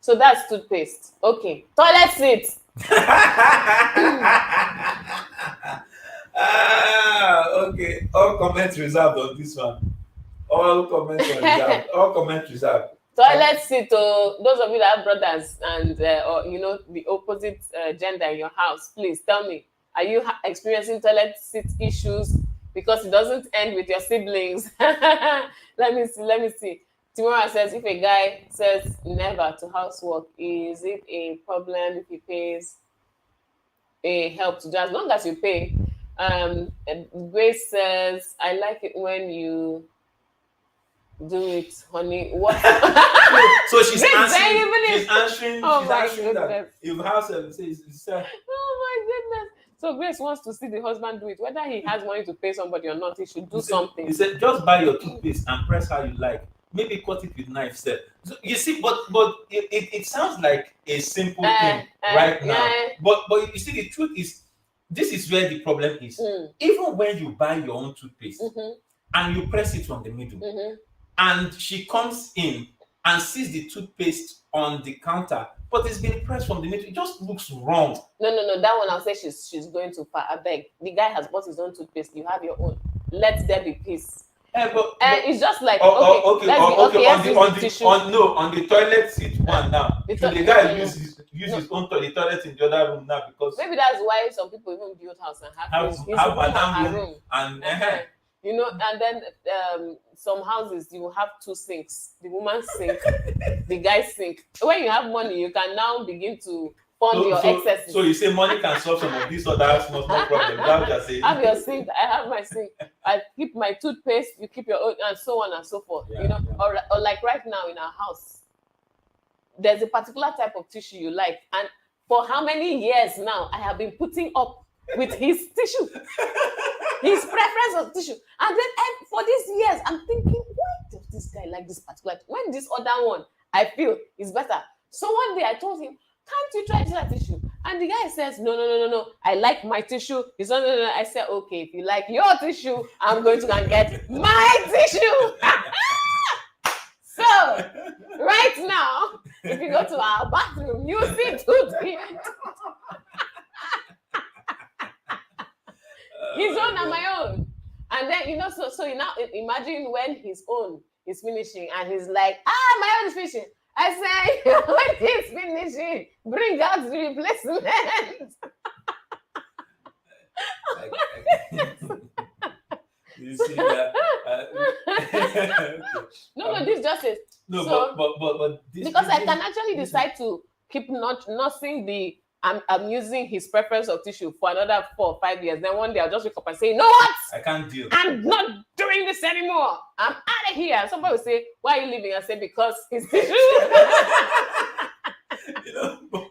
So that's toothpaste. Okay. Toilet seat. Okay. All comments reserved on this one. All comments reserved. All comments reserved. Toilet seat. Those of you that have brothers and or the opposite gender in your house, please tell me, are you experiencing toilet seat issues? Because it doesn't end with your siblings. Let me see. Timora says, if a guy says never to housework, is it a problem if he pays a help to do? As long as you pay. And Grace says, I like it when you do it, honey. What? So she's answering. Oh she's my answering goodness. that if house says, oh my goodness. So Grace wants to see the husband do it. Whether he has money to pay somebody or not, he should do something. He said, just buy your toothpaste and press how you like. Maybe cut it with knife set. So you see, but it sounds like a simple thing right now. But you see, the truth is, this is where the problem is. Even when you buy your own toothpaste and you press it from the middle, and she comes in and sees the toothpaste on the counter, but it's been pressed from the middle. It just looks wrong. No. That one I'll say she's going too far. I beg. The guy has bought his own toothpaste. You have your own. Let there be peace. It's just like okay, on the toilet seat one now. The guy use his own the toilet in the other room now, because maybe that's why some people even build house and have madam room. And and then some houses you have 2 sinks, the woman's sink, the guy's sink. When you have money, you can now begin to fund your excesses. So you say money can solve some of these other small problems. That's what you're saying. Have your sink, I have my sink. I keep my toothpaste, you keep your own, and so on and so forth. Or like right now in our house, there's a particular type of tissue you like, and for how many years now I have been putting up with his tissue, his preference of tissue, and then for these years I'm thinking, why does this guy like this particular? When this other one I feel is better. So one day I told him, can't you try that tissue? And the guy says, no. I like my tissue. He's no. I said, okay, if you like your tissue, I'm going to go and get my tissue. So, right now, if you go to our bathroom, you see toothpaste. His own and my own. And then, so you now imagine when his own is finishing and he's like, my own is finishing. I say, when it's finishing, bring out the replacement. You see that? No, this just is. No, so, but this, because I can actually decide to keep nursing the. I'm using his preference of tissue for another 4 or 5 years. Then one day I'll just wake up and say, you know what? I can't deal. I'm not doing this anymore. I'm out of here. And somebody will say, why are you leaving? I say, because his tissue.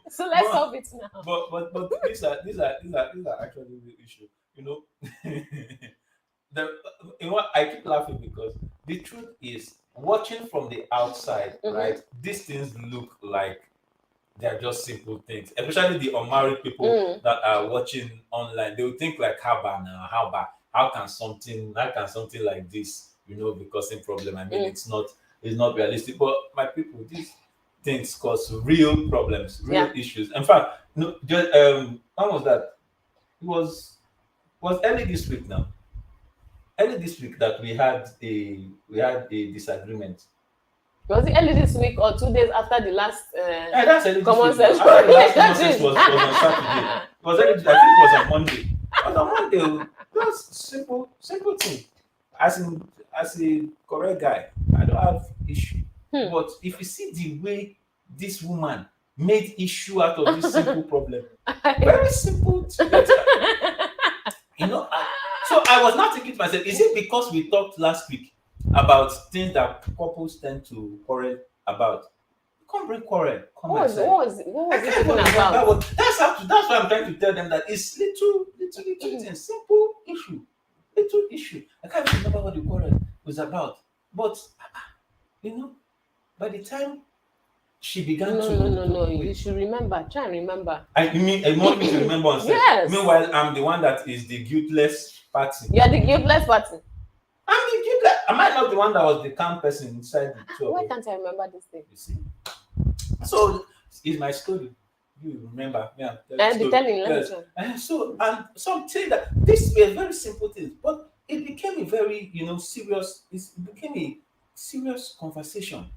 So let's solve it now. But these are actually the issue. I keep laughing because the truth is, watching from the outside, right? These things look like they're just simple things, especially the unmarried people that are watching online. They will think like, how can something like this, be causing problem? I mean, it's not realistic. But my people, these things cause real problems, real issues. In fact, when was that? It was early this week now. Early this week that we had a disagreement. Was it early this week or 2 days after the last common sense? The last common sense was on Saturday. It was early, I think it was on Monday. But on Monday, just simple thing. As a correct guy, I don't have issue. But if you see the way this woman made issue out of this simple problem, very simple. So I was not thinking to myself, is it because we talked last week about things that couples tend to quarrel about? You can't bring quarrel. What was it even about? That's why I'm trying to tell them that it's little things, simple issue, little issue. I can't remember what the quarrel was about, but by the time she began to no, you should remember. Try and remember. I want me to remember on Yes. Meanwhile, I'm the one that is the guiltless party. You're the guiltless party. I'm the guiltless. Am I not the one that was the calm person inside the two? Why can't I remember this thing? You see. So it's my story. You remember? Yeah. Let me tell. And so I'm saying that these were very simple things, but it became a very serious. It became a serious conversation.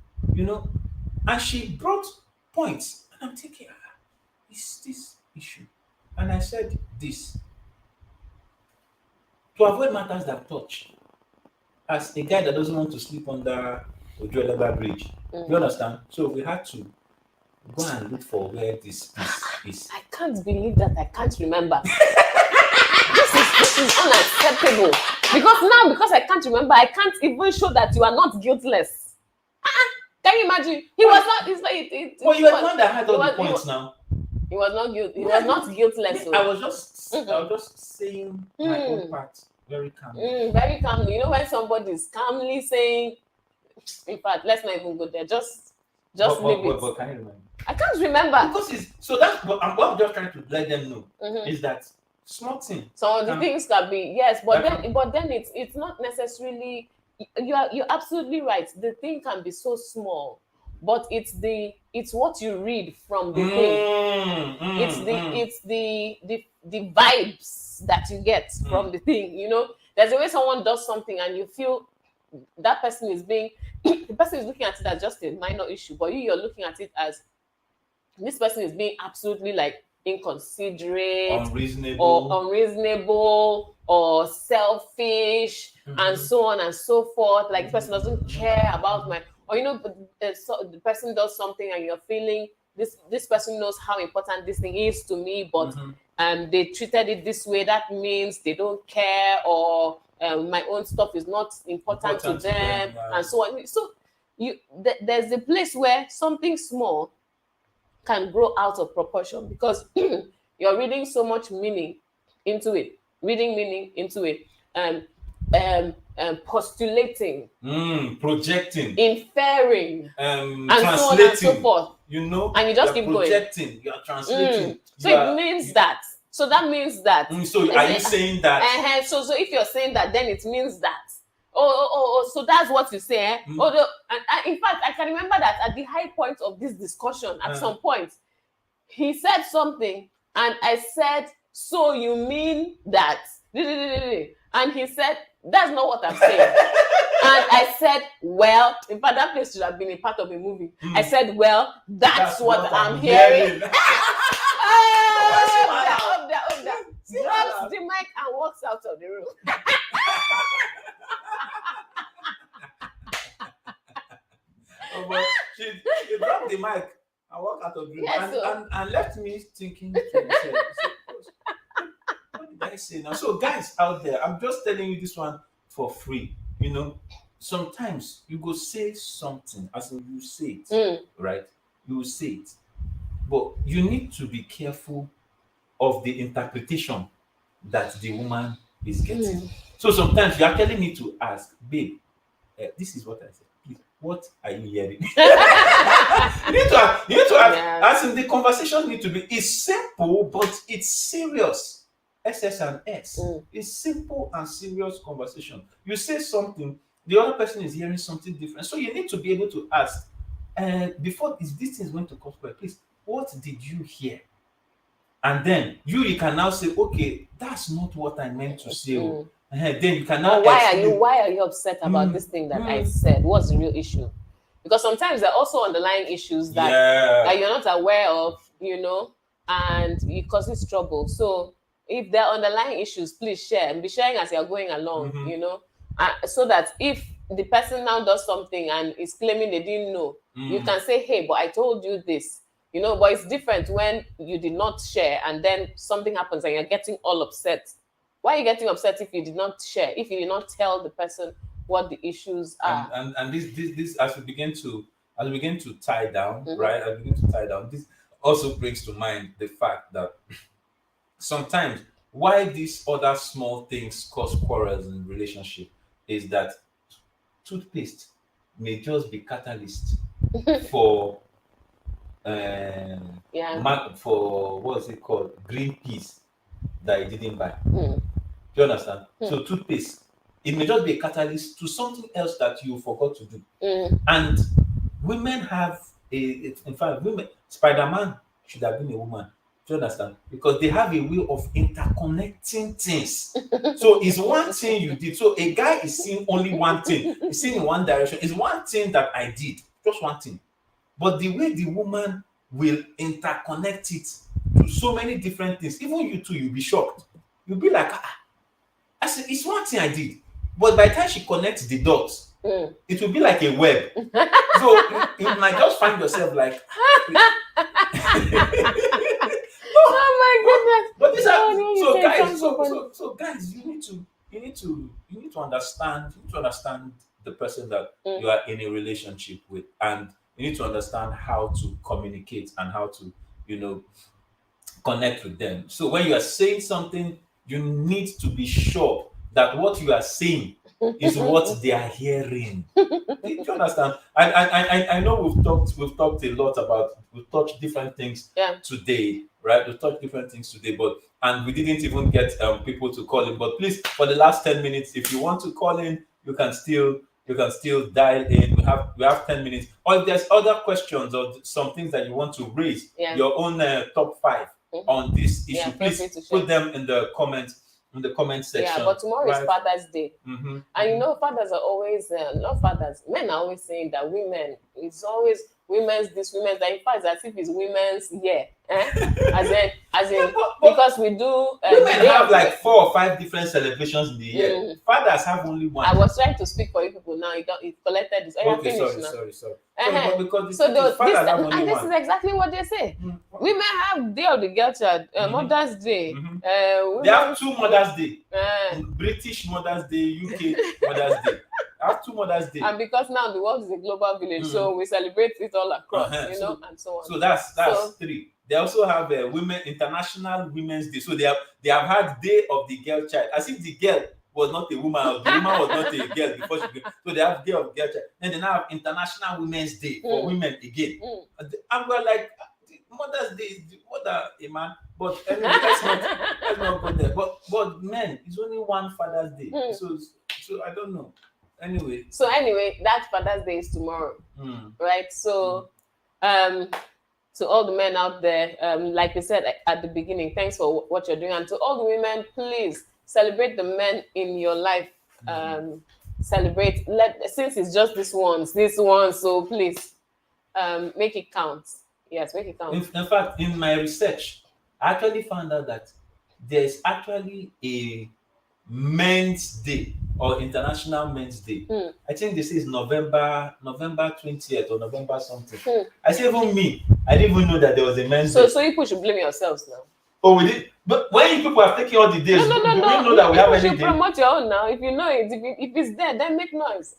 And she brought points, and I'm thinking, is this issue? And I said this to avoid matters that touch. As a guy that doesn't want to sleep under Ojuelegba Bridge, you understand? So we had to go and look for where this piece is. I can't believe that I can't remember. This is unacceptable. Because I can't remember, I can't even show that you are not guiltless. Can you imagine? He was not. It's like well, you are the one that had all the points now. He was not guilty. He was not guiltless. I was just saying my own part very calmly. Very calmly. When somebody is calmly saying, in fact, let's not even go there. Just leave it. But can you remember? I can't remember. Because that's what I'm just trying to let them know is that small thing. Some of the things can be yes, but then it's not necessarily. You're absolutely right. The thing can be so small, but it's what you read from the thing. It's the vibes that you get from the thing. You know, there's a way someone does something and you feel that person is being the person is looking at it as just a minor issue, but you're looking at it as this person is being absolutely like inconsiderate or unreasonable or selfish and so on and so forth. Like the person doesn't care about my, or you know, the person does something and you're feeling this person knows how important this thing is to me, but they treated it this way. That means they don't care, or my own stuff is not important to them, and so on. So there's a place where something small can grow out of proportion because you're reading so much meaning into it, postulating, projecting, inferring, and translating, so on and so forth. You know, and you just keep projecting, going. You are translating. So it means that. So that means that. So are you saying that? So if you're saying that, then it means that. So that's what you say. In fact, I can remember that at the high point of this discussion, at some point, he said something, and I said, "So you mean that?" And he said, "That's not what I'm saying." And I said, "Well," in fact, that place should have been a part of a movie. I said, "Well, that's what I'm hearing." Drops the mic and walks out of the room. But she dropped the mic and walked out of the room. Yes, and left me thinking to myself, what did I say now? So guys out there, I'm just telling you this one for free. You know, sometimes you go say something, as in you say it, right? You will say it. But you need to be careful of the interpretation that the woman is getting. So sometimes you actually need to ask, babe, this is what I said. Please, what are you hearing? you need to ask. As in the conversation need to be, it's simple, but it's serious. SS and S. It's simple and serious conversation. You say something, the other person is hearing something different. So you need to be able to ask, before this thing is going to come square, please, what did you hear? And then you can now say, okay, that's not what I meant to say. Then you can now why are you upset about this thing that I said? What's the real issue? Because sometimes there are also underlying issues that you're not aware of, you know, and it causes trouble. So if there are underlying issues, please share and be sharing as you're going along, you know, so that if the person now does something and is claiming they didn't know, you can say, hey, but I told you this. You know, but it's different when you did not share and then something happens and you're getting all upset. Why are you getting upset if you did not share, if you did not tell the person what the issues are? And this as we begin to tie down, right? As we begin to tie down, this also brings to mind the fact that sometimes why these other small things cause quarrels in relationship is that toothpaste may just be catalyst for for what's it called, green peas that he didn't buy. Do you understand? So toothpaste, it may just be a catalyst to something else that you forgot to do. And women have in fact, women, Spider-Man should have been a woman. Do you understand? Because they have a way of interconnecting things. So it's one thing you did. So a guy is seeing only one thing. He's seeing in one direction. It's one thing that I did, just one thing. But the way the woman will interconnect it to so many different things, even you too, you'll be shocked. You'll be like, I said, it's one thing I did. But by the time she connects the dots, it will be like a web. So you might just find yourself like, oh my goodness. But these are so guys, you need to understand the person that you are in a relationship with, and you need to understand how to communicate and how to, you know, connect with them. So when you are saying something, you need to be sure that what you are saying is what they are hearing. Do you understand? I know we've talked a lot about, we've touched different things today, right? We've touched different things today, and we didn't even get people to call in. But please, for the last 10 minutes, if you want to call in, you can still you can still dial in. We have 10 minutes. Or if there's other questions or some things that you want to raise, your own top 5 on this issue, please put them in the comments section. Yeah, but tomorrow is Father's Day. And you know, fathers are always not fathers. Men are always saying that women, it's always women's this, women's that. In fact, as if it's women's year. As in because we do women have like 4 or 5 different celebrations in the year. Fathers have only one. I was trying to speak for you people now. It collected this. Okay, sorry. Because this is exactly what they say. Women have Day of the Girl Child, Mother's Day. They have 2 Mother's Day. British Mother's Day, UK Mother's Day. I have 2 Mother's Day. And because now the world is a global village, so we celebrate it all across, and so on. So that's 3. They also have International Women's Day. So they have had Day of the Girl Child, as if the girl was not a woman, or the woman was not a girl before she came. So they have Day of Girl Child. Then they now have International Women's Day for women again. And we're like, Mother's Day is the mother, a man. But anyway, let's not go there. But men, it's only one Father's Day. So I don't know. Anyway, that Father's Day is tomorrow, right? So, to all the men out there, like we said at the beginning, thanks for what you're doing, and to all the women, please celebrate the men in your life. Celebrate. Since it's just this one, so please, make it count. Yes, make it count. In fact, in my research, I actually found out that there's actually a Men's Day or International Men's Day. I think this is November 20th or November something. I say even me, I didn't even know that there was a Men's Day. So you people should blame yourselves now. Oh, we did. But when you people are taking all the days, no. We know that we have anything. You should promote your own now. If you know it, if it's there, then make noise.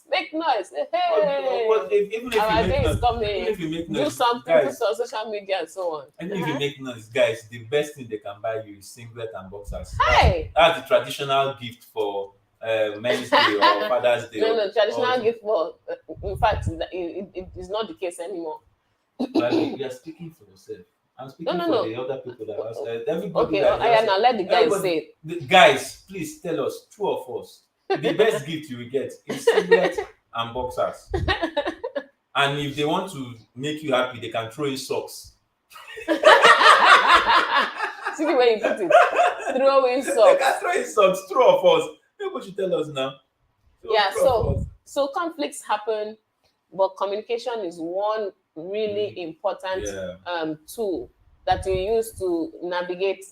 Make noise. Hey, even if you make noise, do something, guys, put on social media and so on. And if you make noise, guys, the best thing they can buy you is singlet and boxers. Hey, that's the traditional gift for Men's Day or Father's Day. No, traditional gift for. In fact, it is not the case anymore. Well, you are speaking for yourself. I'm speaking for the other people that asked. Everybody. Okay, now let the guys say it. Guys, please tell us, 2 of us, the best gift you will get is singlet and boxers. And if they want to make you happy, they can throw in socks. See the way you put it. Throw in socks. They can throw in socks. 2 of us. Maybe you tell us now. So conflicts happen, but communication is one really important tool that you use to navigate,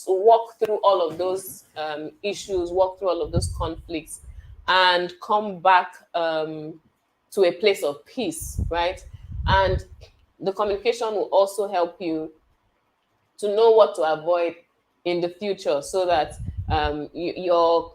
walk through all of those issues, walk through all of those conflicts, and come back to a place of peace, right? And the communication will also help you to know what to avoid in the future, so that your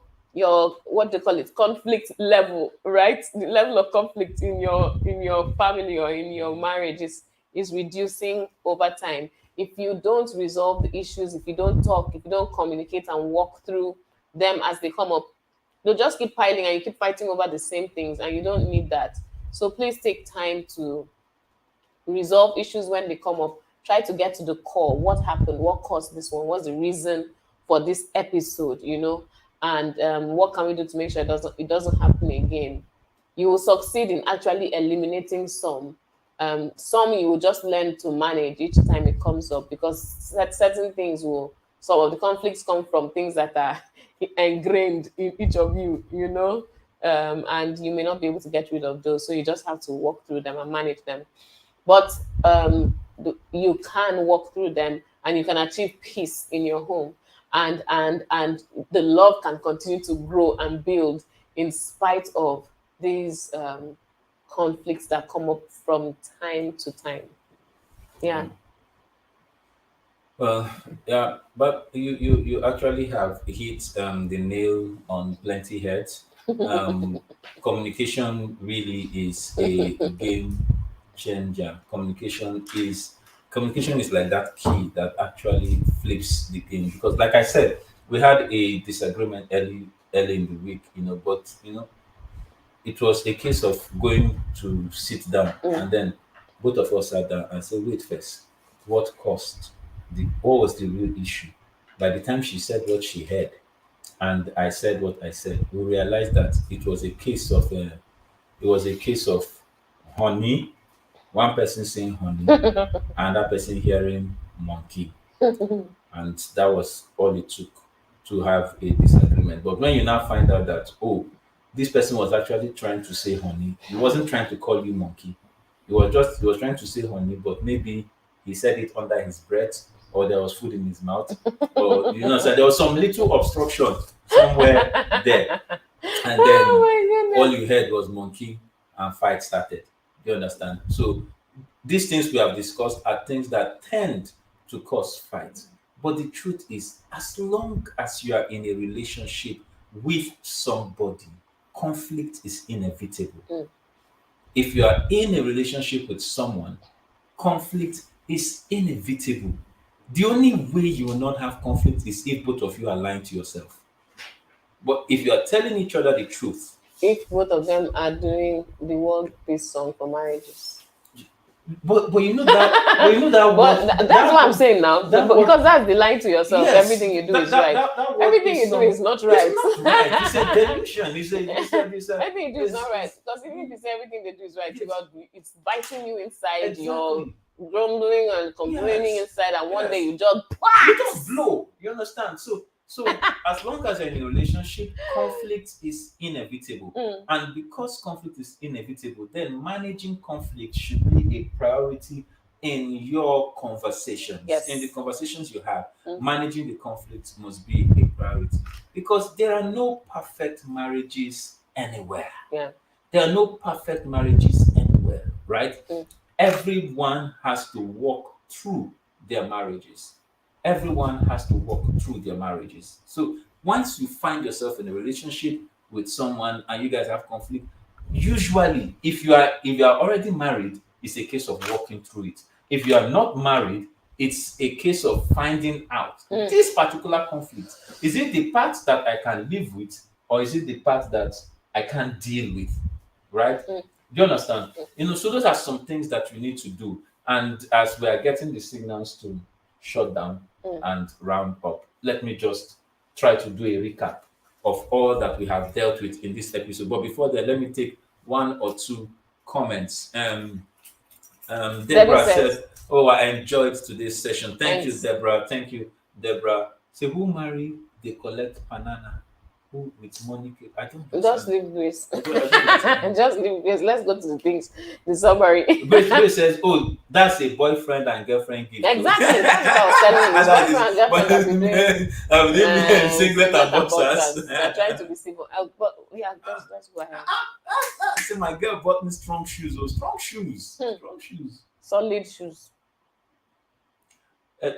what they call it, conflict level, right? The level of conflict in your family or in your marriage is reducing over time. If you don't resolve the issues, if you don't talk, if you don't communicate and walk through them as they come up, they'll just keep piling and you keep fighting over the same things, and you don't need that. So please take time to resolve issues when they come up. Try to get to the core. What happened? What caused this one? What's the reason for this episode? And what can we do to make sure it doesn't happen again? You will succeed in actually eliminating some. Some you will just learn to manage each time it comes up, because certain things some of the conflicts come from things that are ingrained in each of you, and you may not be able to get rid of those. So you just have to walk through them and manage them. But you can walk through them and you can achieve peace in your home. And the love can continue to grow and build in spite of these conflicts that come up from time to time. Yeah. Well, yeah, but you actually have hit the nail on plenty heads. Communication really is a game changer. Communication is like that key that actually flips the game. Because, like I said, we had a disagreement early in the week, but it was a case of going to sit down, and then both of us sat down and said, wait first, what was the real issue? By the time she said what she heard, and I said what I said, we realized that it was a case of honey, one person saying honey, and that person hearing monkey, and that was all it took to have a disagreement. But when you now find out that, oh, this person was actually trying to say honey, he wasn't trying to call you monkey. He was trying to say honey, but maybe he said it under his breath, or there was food in his mouth, or so there was some little obstruction somewhere there, and then Oh my all goodness. you heard was monkey, and fight started. You understand? So these things we have discussed are things that tend to cause fight. But the truth is, as long as you are in a relationship with somebody, conflict is inevitable. Mm. If you are in a relationship with someone, conflict is inevitable. The only way you will not have conflict is if both of you are lying to yourself. But if you are telling each other the truth, If both of them are doing the World Peace Song for marriages. but you know that But word, that's what I'm saying now. that But word, because that's the lying to yourself. yes, Everything you do that, is that, right. that word Everything you do is not right. It's not right. It's a delusion. Everything you do is not right. It's- Because even if you say everything they do is right, yes, it's biting you inside. You're exactly. grumbling and complaining Yes, inside, and one day yes. you just You just blow. You understand? So as long as you're in a relationship, conflict is inevitable. Mm. And because conflict is inevitable, then managing conflict should be a priority in your conversations. Yes. In the conversations you have, Mm. managing the conflict must be a priority. Because there are no perfect marriages anywhere. Yeah. There are no perfect marriages anywhere, right? Mm. Everyone has to walk through their marriages. Everyone has to walk through their marriages. So once you find yourself in a relationship with someone and you guys have conflict, usually if you are already married, it's a case of walking through it. If you are not married, it's a case of finding out Mm. this particular conflict. Is it the part that I can live with, or is it the part that I can't deal with? Right? Mm. Do you understand? So those are some things that you need to do. And as we are getting the signals to shut down Mm. and round up, let me just try to do a recap of all that we have dealt with in this episode. But before that, let me take one or two comments. Debbie Deborah says, said, "Oh, I enjoyed today's session. Thank you, thanks. Deborah. Thank you, Deborah." Say, who marry? They collect banana. Who with money? I don't Just understand. leave Grace. I don't understand. Just leave Grace. Let's go to the things. The summary. Grace says, "Oh, that's a boyfriend and girlfriend gift." Exactly. That's what I was telling you. And His that boyfriend and is, girlfriend have been doing singlet and boxers. They're trying to be civil. But yeah, let's go ahead. See, my girl bought me strong shoes. Oh, strong shoes. Hmm. Strong shoes. Solid shoes.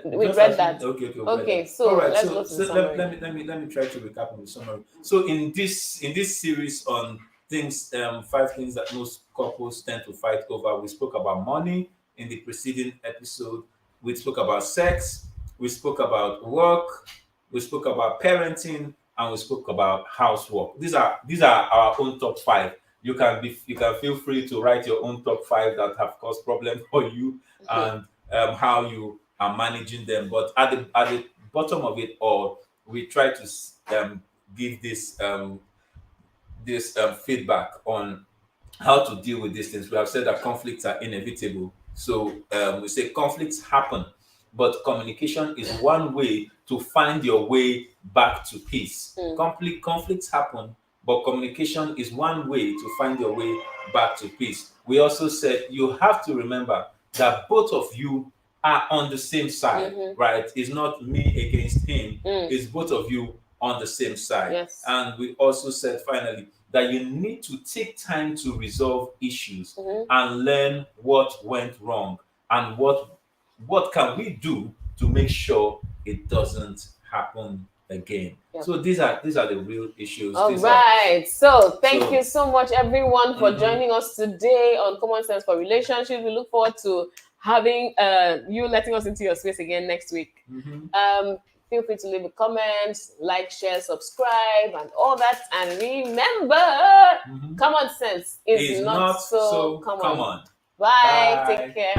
We Just read as that. Okay, we read Okay, that. so All right. let's So, go to the so summary. let me try to recap on the summary. So in this series on things, 5 things that most couples tend to fight over, we spoke about money in the preceding episode. We spoke about sex. We spoke about work. We spoke about parenting, and we spoke about housework. These are our own top 5. You can feel free to write your own top 5 that have caused problems for you, and how you are managing them. But at the bottom of it all, we try to give this feedback on how to deal with these things. We have said that conflicts are inevitable. So we say conflicts happen, but communication is one way to find your way back to peace. Conflicts happen, but communication is one way to find your way back to peace. We also said you have to remember that both of you are on the same side, right? It's not me against him, it's both of you on the same side. Yes. And we also said finally that you need to take time to resolve issues and learn what went wrong and what can we do to make sure it doesn't happen again. Yep. So these are the real issues. All right. So thank you so much, everyone, for Mhm. joining us today on Common Sense for Relationships. We look forward to having you letting us into your space again next week. Feel free to leave a comment, like, share, subscribe, and all that. And remember, common sense is not so common. Bye. Take care.